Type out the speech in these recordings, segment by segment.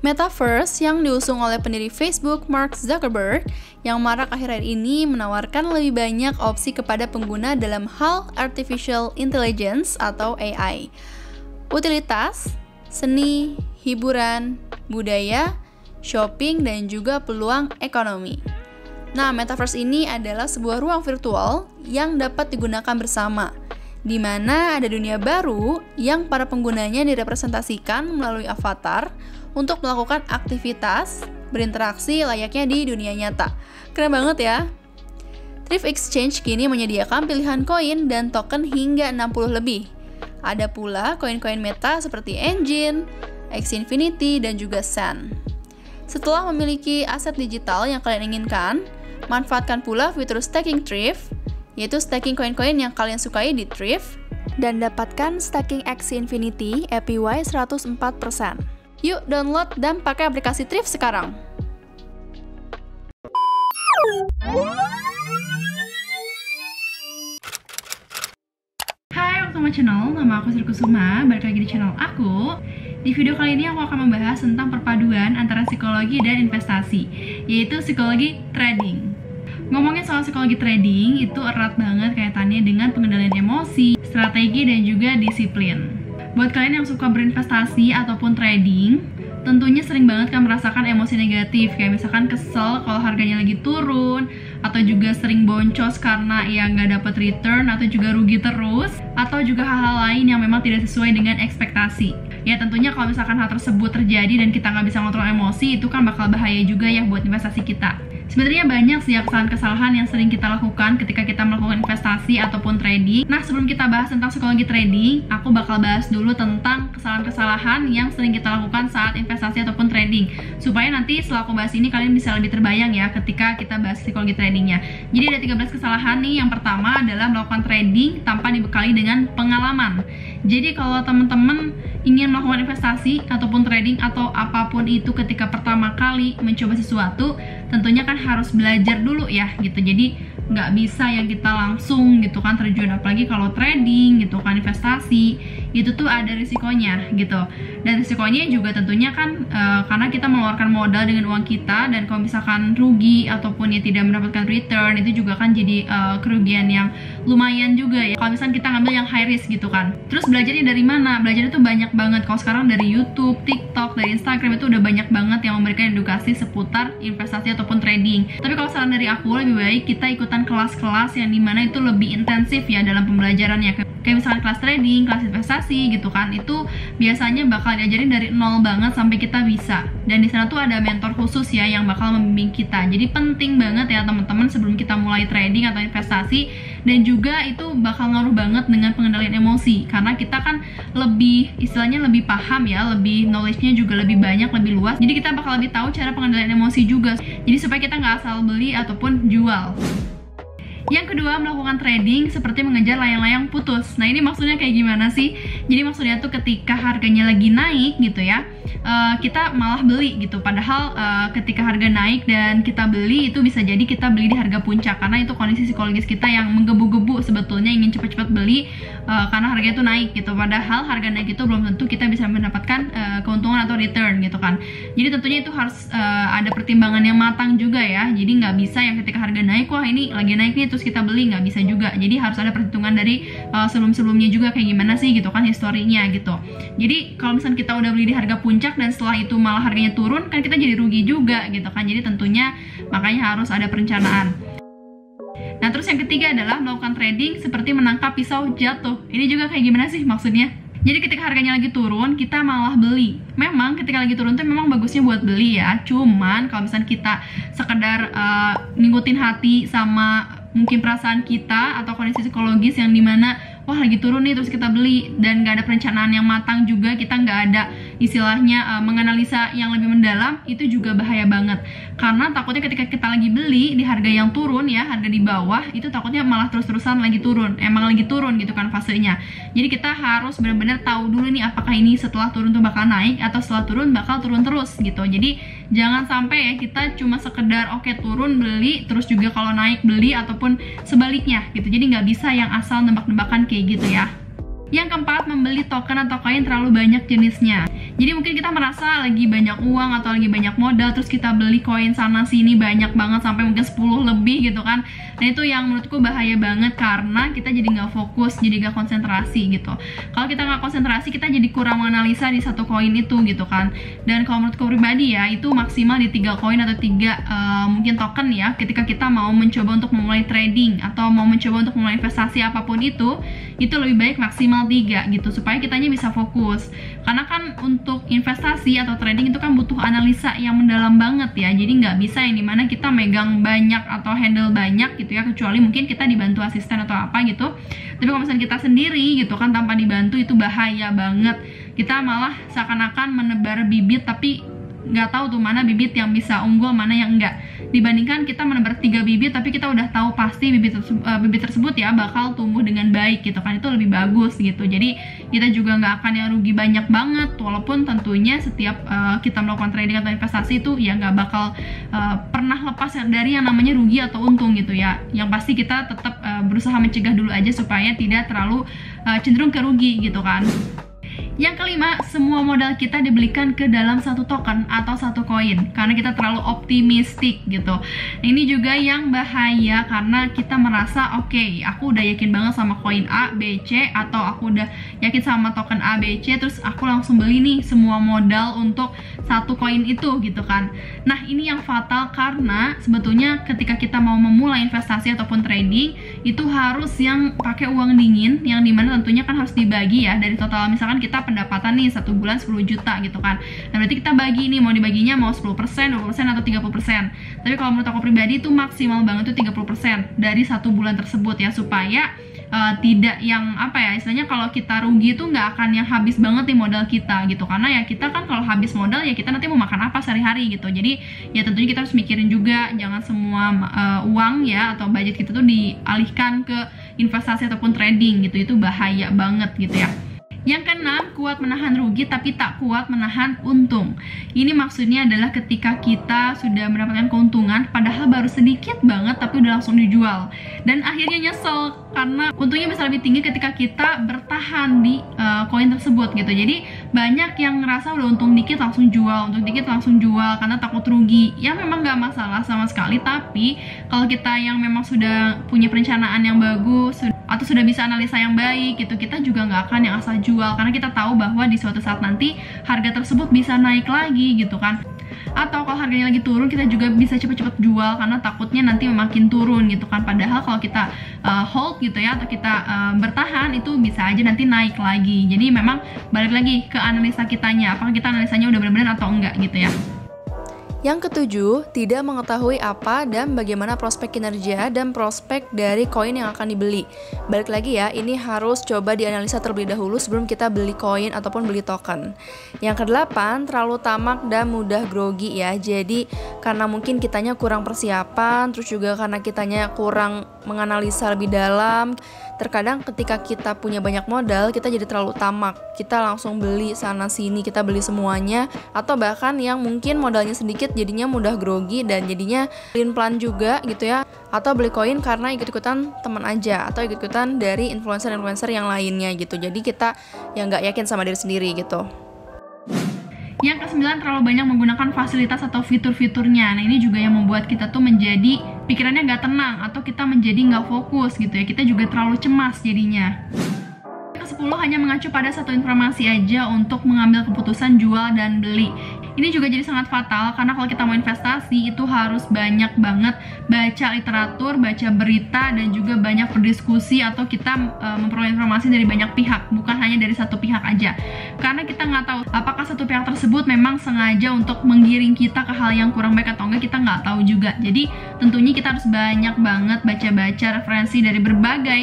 Metaverse yang diusung oleh pendiri Facebook, Mark Zuckerberg, yang marak akhir-akhir ini menawarkan lebih banyak opsi kepada pengguna dalam hal Artificial Intelligence atau AI. Utilitas, seni, hiburan, budaya, shopping, dan juga peluang ekonomi. Nah, Metaverse ini adalah sebuah ruang virtual yang dapat digunakan bersama, di mana ada dunia baru yang para penggunanya direpresentasikan melalui avatar untuk melakukan aktivitas, berinteraksi layaknya di dunia nyata. Keren banget ya! Thrift Exchange kini menyediakan pilihan koin dan token hingga 60 lebih. Ada pula koin-koin meta seperti Engine, Axie Infinity, dan juga Sand. Setelah memiliki aset digital yang kalian inginkan, manfaatkan pula fitur staking Thrift, yaitu staking koin-koin yang kalian sukai di Thrift, dan dapatkan staking Axie Infinity APY 104%. Yuk download dan pakai aplikasi Thrift sekarang. Hai, welcome to my channel. Nama aku Sri Kusuma, balik lagi di channel aku. Di video kali ini aku akan membahas tentang perpaduan antara psikologi dan investasi, yaitu psikologi trading. Ngomongin soal psikologi trading, itu erat banget kaitannya dengan pengendalian emosi, strategi, dan juga disiplin. Buat kalian yang suka berinvestasi ataupun trading, tentunya sering banget kan merasakan emosi negatif, kayak misalkan kesel kalau harganya lagi turun, atau juga sering boncos karena ya nggak dapat return, atau juga rugi terus, atau juga hal-hal lain yang memang tidak sesuai dengan ekspektasi. Ya tentunya kalau misalkan hal tersebut terjadi dan kita nggak bisa ngontrol emosi, itu kan bakal bahaya juga ya buat investasi kita. Sebenarnya banyak sih kesalahan-kesalahan yang sering kita lakukan ketika kita melakukan investasi ataupun trading. Nah, sebelum kita bahas tentang psikologi trading, aku bakal bahas dulu tentang kesalahan-kesalahan yang sering kita lakukan saat investasi ataupun trading, supaya nanti setelah aku bahas ini kalian bisa lebih terbayang ya ketika kita bahas psikologi tradingnya. Jadi ada 13 kesalahan nih. Yang pertama adalah melakukan trading tanpa dibekali dengan pengalaman. Jadi kalau teman-teman ingin melakukan investasi ataupun trading atau apapun itu ketika pertama kali mencoba sesuatu, tentunya kan harus belajar dulu ya gitu. Jadi nggak bisa yang kita langsung gitu kan terjun, apalagi kalau trading gitu kan, investasi itu tuh ada risikonya gitu. Dan risikonya juga tentunya kan karena kita mengeluarkan modal dengan uang kita, dan kalau misalkan rugi ataupun ya tidak mendapatkan return, itu juga kan jadi kerugian yang lumayan juga ya kalau misalkan kita ngambil yang high risk gitu kan. Terus belajarnya dari mana? Belajarnya tuh banyak banget. Kalau sekarang dari YouTube, TikTok, dari Instagram itu udah banyak banget yang memberikan edukasi seputar investasi ataupun trading. Tapi kalau saran dari aku, lebih baik kita ikutan kelas-kelas yang dimana itu lebih intensif ya dalam pembelajarannya. Kayak misalkan kelas trading, kelas investasi gitu kan, itu biasanya bakal diajarin dari nol banget sampai kita bisa. Dan di sana tuh ada mentor khusus ya yang bakal membimbing kita. Jadi penting banget ya teman-teman sebelum kita mulai trading atau investasi. Dan juga itu bakal ngaruh banget dengan pengendalian emosi, karena kita kan lebih, istilahnya lebih paham ya, lebih knowledge-nya juga lebih banyak, lebih luas. Jadi kita bakal lebih tahu cara pengendalian emosi juga. Jadi supaya kita nggak asal beli ataupun jual. Yang kedua, melakukan trading seperti mengejar layang-layang putus. Nah, ini maksudnya kayak gimana sih? Jadi maksudnya tuh ketika harganya lagi naik gitu ya, kita malah beli gitu. Padahal ketika harga naik dan kita beli, itu bisa jadi kita beli di harga puncak, karena itu kondisi psikologis kita yang menggebu-gebu sebetulnya ingin cepat-cepat beli karena harganya tuh naik gitu. Padahal harga naik itu belum tentu kita bisa mendapatkan keuntungan atau return gitu kan. Jadi tentunya itu harus ada pertimbangan yang matang juga ya. Jadi nggak bisa yang ketika harga naik, wah ini lagi naik nih terus kita beli, nggak bisa juga. Jadi harus ada perhitungan dari sebelum-sebelumnya juga kayak gimana sih gitu kan historinya gitu. Jadi kalau misalnya kita udah beli di harga puncak dan setelah itu malah harganya turun, kan kita jadi rugi juga gitu kan. Jadi tentunya makanya harus ada perencanaan. Nah, terus yang ketiga adalah melakukan trading seperti menangkap pisau jatuh. Ini juga kayak gimana sih maksudnya? Jadi ketika harganya lagi turun, kita malah beli. Memang ketika lagi turun tuh memang bagusnya buat beli ya. Cuman kalau misalnya kita sekedar ngikutin hati sama mungkin perasaan kita atau kondisi psikologis yang dimana wah lagi turun nih terus kita beli, dan nggak ada perencanaan yang matang juga, kita nggak ada istilahnya menganalisa yang lebih mendalam, itu juga bahaya banget. Karena takutnya ketika kita lagi beli di harga yang turun ya, harga di bawah, itu takutnya malah terus-terusan lagi turun, emang lagi turun gitu kan fasenya. Jadi kita harus benar-benar tahu dulu nih apakah ini setelah turun tuh bakal naik atau setelah turun bakal turun terus gitu. Jadi jangan sampai ya kita cuma sekedar oke turun beli, terus juga kalau naik beli ataupun sebaliknya gitu. Jadi nggak bisa yang asal nebak-nebakan kayak gitu ya. Yang keempat, membeli token atau koin terlalu banyak jenisnya. Jadi mungkin kita merasa lagi banyak uang atau lagi banyak modal, terus kita beli koin sana sini banyak banget sampai mungkin 10 lebih gitu kan. Nah itu yang menurutku bahaya banget karena kita jadi nggak fokus, jadi nggak konsentrasi gitu. Kalau kita nggak konsentrasi, kita jadi kurang menganalisa di satu koin itu gitu kan. Dan kalau menurutku pribadi ya, itu maksimal di 3 koin atau 3 mungkin token ya, ketika kita mau mencoba untuk memulai trading atau mau mencoba untuk memulai investasi apapun itu lebih baik maksimal 3 gitu, supaya kitanya bisa fokus. Karena kan untuk investasi atau trading itu kan butuh analisa yang mendalam banget ya, jadi nggak bisa yang dimana kita megang banyak atau handle banyak gitu ya, kecuali mungkin kita dibantu asisten atau apa gitu. Tapi kalau misalnya kita sendiri gitu kan tanpa dibantu, itu bahaya banget. Kita malah seakan-akan menebar bibit tapi nggak tahu tuh mana bibit yang bisa unggul, mana yang enggak. Dibandingkan kita menebar 3 bibit tapi kita udah tahu pasti bibit tersebut ya bakal tumbuh dengan baik gitu kan, itu lebih bagus gitu. Jadi kita juga nggak akan yang rugi banyak banget, walaupun tentunya setiap kita melakukan trading atau investasi itu ya nggak bakal pernah lepas dari yang namanya rugi atau untung gitu ya. Yang pasti kita tetap berusaha mencegah dulu aja supaya tidak terlalu cenderung ke rugi gitu kan. Yang kelima, semua modal kita dibelikan ke dalam satu token atau satu koin karena kita terlalu optimistik gitu. Ini juga yang bahaya karena kita merasa oke, aku udah yakin banget sama koin A, B, C, atau aku udah yakin sama token A, B, C, terus aku langsung beli nih semua modal untuk satu koin itu gitu kan. Nah ini yang fatal karena sebetulnya ketika kita mau memulai investasi ataupun trading itu harus yang pakai uang dingin, yang dimana tentunya kan harus dibagi ya dari total. Misalkan kita pendapatan nih 1 bulan 10 juta gitu kan, nah berarti kita bagi nih, mau dibaginya mau 10%, 20% atau 30%. Tapi kalau menurut aku pribadi itu maksimal banget tuh 30% dari 1 bulan tersebut ya, supaya tidak yang apa ya, istilahnya kalau kita rugi itu nggak akan yang habis banget nih modal kita gitu. Karena ya kita kan kalau habis modal ya kita nanti mau makan apa sehari-hari gitu. Jadi ya tentunya kita harus mikirin juga, jangan semua uang ya atau budget kita tuh dialihkan ke investasi ataupun trading gitu, itu bahaya banget gitu ya. Yang keenam, kuat menahan rugi tapi tak kuat menahan untung. Ini maksudnya adalah ketika kita sudah mendapatkan keuntungan padahal baru sedikit banget tapi udah langsung dijual, dan akhirnya nyesel karena untungnya bisa lebih tinggi ketika kita bertahan di koin tersebut gitu. Jadi banyak yang ngerasa udah untung dikit langsung jual, untung dikit langsung jual karena takut rugi. Ya memang gak masalah sama sekali, tapi kalau kita yang memang sudah punya perencanaan yang bagus atau sudah bisa analisa yang baik gitu, kita juga nggak akan yang asal jual karena kita tahu bahwa di suatu saat nanti harga tersebut bisa naik lagi gitu kan. Atau kalau harganya lagi turun, kita juga bisa cepet-cepet jual karena takutnya nanti makin turun gitu kan. Padahal kalau kita hold gitu ya, atau kita bertahan, itu bisa aja nanti naik lagi. Jadi memang balik lagi ke analisa kitanya, apakah kita analisanya udah benar-benar atau enggak gitu ya. Yang ketujuh, tidak mengetahui apa dan bagaimana prospek kinerja dan prospek dari koin yang akan dibeli. Balik lagi ya, ini harus coba dianalisa terlebih dahulu sebelum kita beli koin ataupun beli token. Yang kedelapan, terlalu tamak dan mudah grogi ya. Jadi karena mungkin kitanya kurang persiapan, terus juga karena kitanya kurang menganalisa lebih dalam. Terkadang ketika kita punya banyak modal, kita jadi terlalu tamak. Kita langsung beli sana sini, kita beli semuanya. Atau bahkan yang mungkin modalnya sedikit jadinya mudah grogi dan jadinya pelin-pelan juga gitu ya. Atau beli koin karena ikut-ikutan teman aja, atau ikut-ikutan dari influencer-influencer yang lainnya gitu. Jadi kita yang nggak yakin sama diri sendiri gitu. Yang ke-9, terlalu banyak menggunakan fasilitas atau fitur-fiturnya. Nah ini juga yang membuat kita tuh menjadi pikirannya nggak tenang atau kita menjadi nggak fokus gitu ya. Kita juga terlalu cemas jadinya. Yang ke-10, hanya mengacu pada satu informasi aja untuk mengambil keputusan jual dan beli. Ini juga jadi sangat fatal karena kalau kita mau investasi itu harus banyak banget baca literatur, baca berita, dan juga banyak berdiskusi atau kita memperoleh informasi dari banyak pihak, bukan hanya dari satu pihak aja. Karena kita nggak tahu apakah satu pihak tersebut memang sengaja untuk menggiring kita ke hal yang kurang baik atau enggak, kita nggak tahu juga. Jadi tentunya kita harus banyak banget baca-baca referensi dari berbagai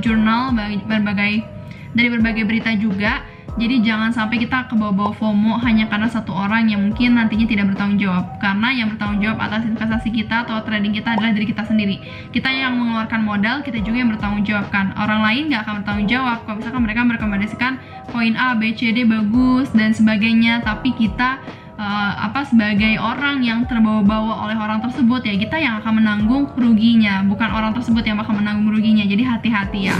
jurnal, dari berbagai berita juga. Jadi jangan sampai kita kebawa-bawa FOMO hanya karena satu orang yang mungkin nantinya tidak bertanggung jawab. Karena yang bertanggung jawab atas investasi kita atau trading kita adalah diri kita sendiri. Kita yang mengeluarkan modal, kita juga yang bertanggung jawabkan. Orang lain nggak akan bertanggung jawab kalau misalkan mereka merekomendasikan koin A, B, C, D bagus dan sebagainya, tapi kita sebagai orang yang terbawa-bawa oleh orang tersebut, ya kita yang akan menanggung ruginya, bukan orang tersebut yang bakal menanggung ruginya. Jadi hati-hati ya.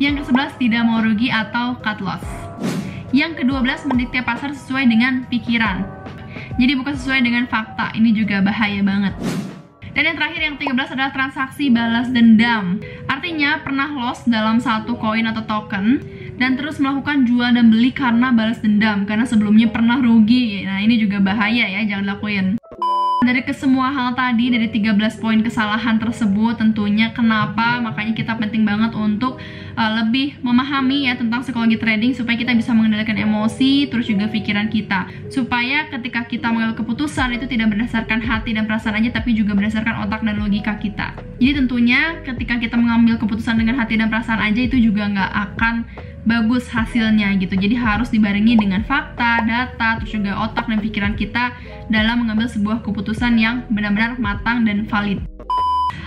Yang ke-11, tidak mau rugi atau cut loss. Yang ke-12, mendikte pasar sesuai dengan pikiran. Jadi bukan sesuai dengan fakta. Ini juga bahaya banget. Dan yang terakhir, yang 13 adalah transaksi balas dendam. Artinya pernah loss dalam satu koin atau token dan terus melakukan jual dan beli karena balas dendam, karena sebelumnya pernah rugi. Nah, ini juga bahaya ya, jangan lakuin. Dari kesemua hal tadi, dari 13 poin kesalahan tersebut, tentunya kenapa makanya kita penting banget untuk lebih memahami ya tentang psikologi trading, supaya kita bisa mengendalikan emosi, terus juga pikiran kita, supaya ketika kita mengambil keputusan itu tidak berdasarkan hati dan perasaan aja, tapi juga berdasarkan otak dan logika kita. Jadi tentunya ketika kita mengambil keputusan dengan hati dan perasaan aja, itu juga nggak akan bagus hasilnya gitu. Jadi harus dibarengi dengan fakta, data, terus juga otak dan pikiran kita dalam mengambil sebuah keputusan yang benar-benar matang dan valid.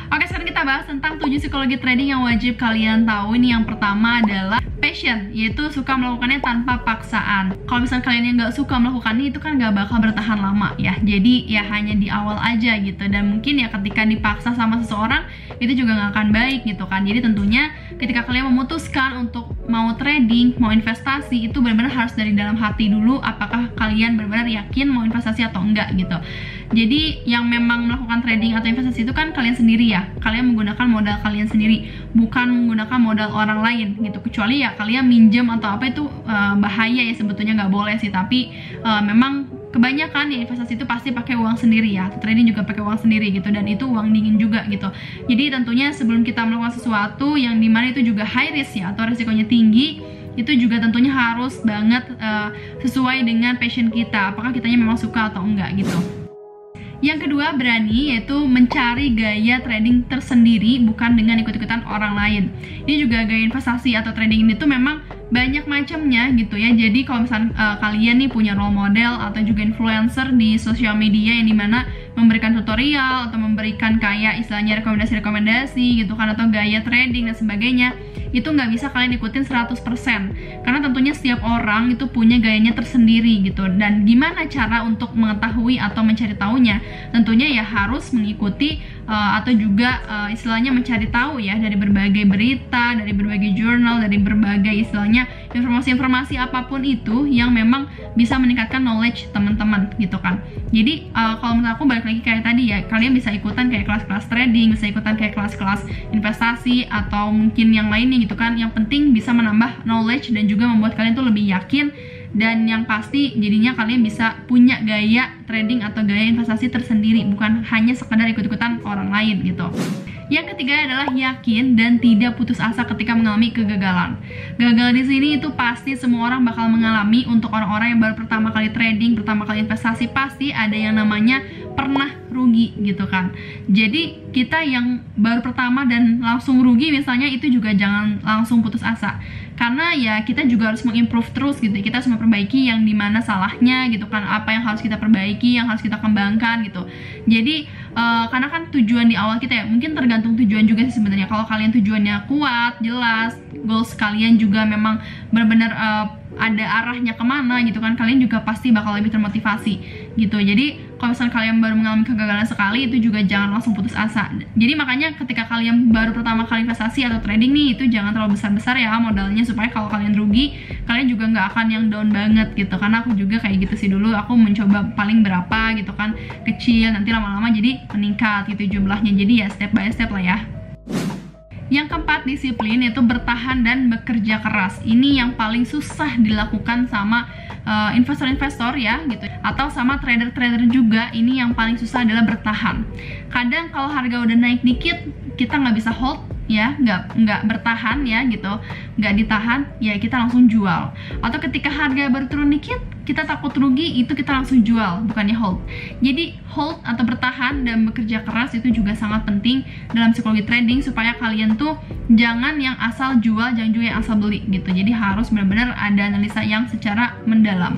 Oke, sekarang kita bahas tentang 7 psikologi trading yang wajib kalian tahu. Ini yang pertama adalah passion, yaitu suka melakukannya tanpa paksaan. Kalau misalnya kalian yang nggak suka melakukannya, itu kan nggak bakal bertahan lama ya. Jadi ya hanya di awal aja gitu. Dan mungkin ya ketika dipaksa sama seseorang, itu juga nggak akan baik gitu kan. Jadi tentunya ketika kalian memutuskan untuk mau trading, mau investasi, itu benar-benar harus dari dalam hati dulu. Apakah kalian benar-benar yakin mau investasi atau enggak gitu. Jadi yang memang melakukan trading atau investasi itu kan kalian sendiri ya. Kalian menggunakan modal kalian sendiri, bukan menggunakan modal orang lain gitu. Kecuali ya kalian minjem atau apa, itu bahaya ya, sebetulnya nggak boleh sih. Tapi memang kebanyakan ya investasi itu pasti pakai uang sendiri ya. Trading juga pakai uang sendiri gitu, dan itu uang dingin juga gitu. Jadi tentunya sebelum kita melakukan sesuatu yang dimana itu juga high risk ya, atau risikonya tinggi, itu juga tentunya harus banget sesuai dengan passion kita. Apakah kitanya memang suka atau enggak gitu. Yang kedua, berani, yaitu mencari gaya trading tersendiri, bukan dengan ikut-ikutan orang lain. Ini juga gaya investasi atau trading ini tuh memang banyak macamnya gitu ya. Jadi kalau misalnya kalian nih punya role model atau juga influencer di sosial media yang dimana memberikan tutorial atau memberikan kayak istilahnya rekomendasi-rekomendasi gitu kan, atau gaya trading dan sebagainya, itu nggak bisa kalian ikutin 100%, karena tentunya setiap orang itu punya gayanya tersendiri gitu. Dan gimana cara untuk mengetahui atau mencari tahunya? Tentunya ya harus mengikuti atau juga istilahnya mencari tahu ya dari berbagai berita, dari berbagai jurnal, dari berbagai istilahnya informasi-informasi apapun itu yang memang bisa meningkatkan knowledge teman-teman gitu kan. Jadi kalau menurut aku balik lagi kayak tadi ya, kalian bisa ikutan kayak kelas-kelas trading, bisa ikutan kayak kelas-kelas investasi atau mungkin yang lainnya gitu kan. Yang penting bisa menambah knowledge dan juga membuat kalian tuh lebih yakin, dan yang pasti jadinya kalian bisa punya gaya trading atau gaya investasi tersendiri, bukan hanya sekedar ikut-ikutan orang lain gitu. Yang ketiga adalah yakin dan tidak putus asa ketika mengalami kegagalan. Gagal di sini itu pasti semua orang bakal mengalami. Untuk orang-orang yang baru pertama kali trading, pertama kali investasi, pasti ada yang namanya pernah rugi gitu kan. Jadi kita yang baru pertama dan langsung rugi misalnya, itu juga jangan langsung putus asa, karena ya kita juga harus mengimprove terus gitu. Kita harus memperbaiki yang dimana salahnya gitu kan, apa yang harus kita perbaiki, yang harus kita kembangkan gitu. Jadi karena kan tujuan di awal kita ya, mungkin tergantung tujuan juga sih sebenarnya. Kalau kalian tujuannya kuat, jelas, goals kalian juga memang benar-benar ada arahnya kemana gitu kan, kalian juga pasti bakal lebih termotivasi gitu. Jadi kalau misalnya kalian baru mengalami kegagalan sekali, itu juga jangan langsung putus asa. Jadi makanya ketika kalian baru pertama kali investasi atau trading nih, itu jangan terlalu besar-besar ya modalnya, supaya kalau kalian rugi, kalian juga nggak akan yang down banget gitu. Karena aku juga kayak gitu sih dulu, aku mencoba paling berapa gitu kan, kecil, nanti lama-lama jadi meningkat gitu jumlahnya. Jadi ya step by step lah ya. Yang keempat, disiplin, yaitu bertahan dan bekerja keras. Ini yang paling susah dilakukan sama investor-investor ya gitu, atau sama trader-trader juga. Ini yang paling susah adalah bertahan. Kadang kalau harga udah naik dikit, kita nggak bisa hold ya, nggak bertahan ya gitu, nggak ditahan ya, kita langsung jual. Atau ketika harga baru turun dikit, kita takut rugi, itu kita langsung jual, bukannya hold. Jadi hold atau bertahan dan bekerja keras itu juga sangat penting dalam psikologi trading, supaya kalian tuh jangan yang asal jual, jangan juga yang asal beli gitu. Jadi harus benar-benar ada analisa yang secara mendalam.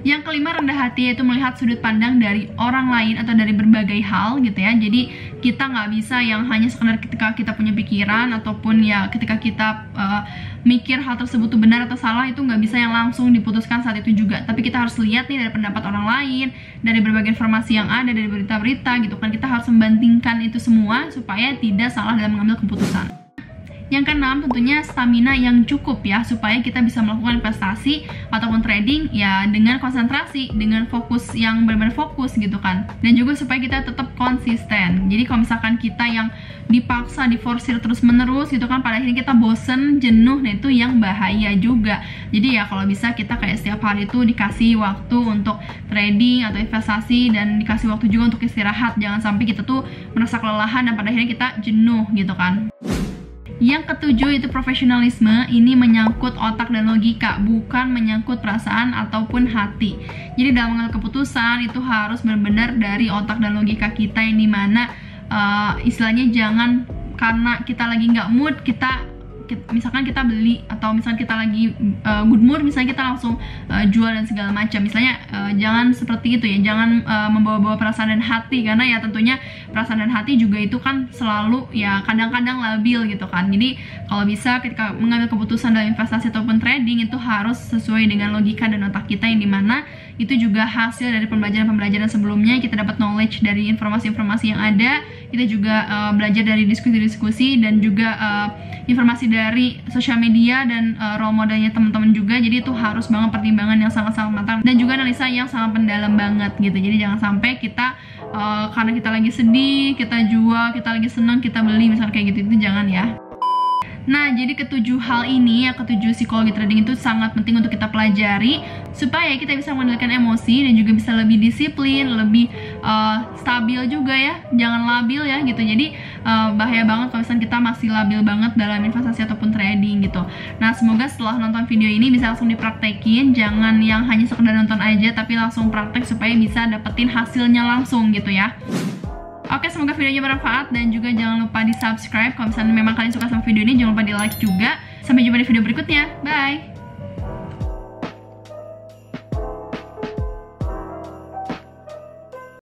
Yang kelima, rendah hati, yaitu melihat sudut pandang dari orang lain atau dari berbagai hal gitu ya. Jadi kita nggak bisa yang hanya sekedar ketika kita punya pikiran, ataupun ya ketika kita mikir hal tersebut tuh benar atau salah, itu nggak bisa yang langsung diputuskan saat itu juga. Tapi kita harus lihat nih dari pendapat orang lain, dari berbagai informasi yang ada, dari berita-berita gitu kan. Kita harus membandingkan itu semua supaya tidak salah dalam mengambil keputusan. Yang keenam, tentunya stamina yang cukup ya, supaya kita bisa melakukan investasi ataupun trading ya dengan konsentrasi, dengan fokus yang benar-benar fokus gitu kan. Dan juga supaya kita tetap konsisten. Jadi kalau misalkan kita yang dipaksa, diforsir terus-menerus gitu kan, pada akhirnya kita bosen, jenuh, nah itu yang bahaya juga. Jadi ya kalau bisa kita kayak setiap hari itu dikasih waktu untuk trading atau investasi, dan dikasih waktu juga untuk istirahat. Jangan sampai kita tuh merasa kelelahan dan pada akhirnya kita jenuh gitu kan. Yang ketujuh itu profesionalisme. Ini menyangkut otak dan logika, bukan menyangkut perasaan ataupun hati. Jadi dalam mengambil keputusan itu harus benar-benar dari otak dan logika kita, yang dimana istilahnya jangan karena kita lagi nggak mood, misalkan kita beli, atau misalkan kita lagi good mood, misalnya kita langsung jual dan segala macam. Misalnya jangan seperti itu ya, jangan membawa-bawa perasaan dan hati, karena ya tentunya perasaan dan hati juga itu kan selalu ya kadang-kadang labil gitu kan. Jadi kalau bisa ketika mengambil keputusan dalam investasi ataupun trading itu harus sesuai dengan logika dan otak kita, yang dimana itu juga hasil dari pembelajaran sebelumnya. Kita dapat knowledge dari informasi-informasi yang ada, kita juga belajar dari diskusi-diskusi, dan juga informasi dari sosial media dan role modelnya teman-teman juga. Jadi itu harus banget pertimbangan yang sangat-sangat matang, dan juga analisa yang sangat mendalam banget gitu. Jadi jangan sampai kita karena kita lagi sedih, kita jual, kita lagi senang, kita beli, misalnya kayak gitu, itu jangan ya. Nah, jadi ketujuh hal ini ya, ketujuh psikologi trading itu sangat penting untuk kita pelajari supaya kita bisa mengendalikan emosi dan juga bisa lebih disiplin, lebih stabil juga ya, jangan labil ya gitu. Jadi bahaya banget kalau misalnya kita masih labil banget dalam investasi ataupun trading gitu. Nah, semoga setelah nonton video ini bisa langsung dipraktekin, jangan yang hanya sekedar nonton aja, tapi langsung praktek supaya bisa dapetin hasilnya langsung gitu ya. Oke, semoga videonya bermanfaat, dan juga jangan lupa di subscribe kalau misalnya memang kalian suka sama video ini. Jangan lupa di like juga. Sampai jumpa di video berikutnya. Bye!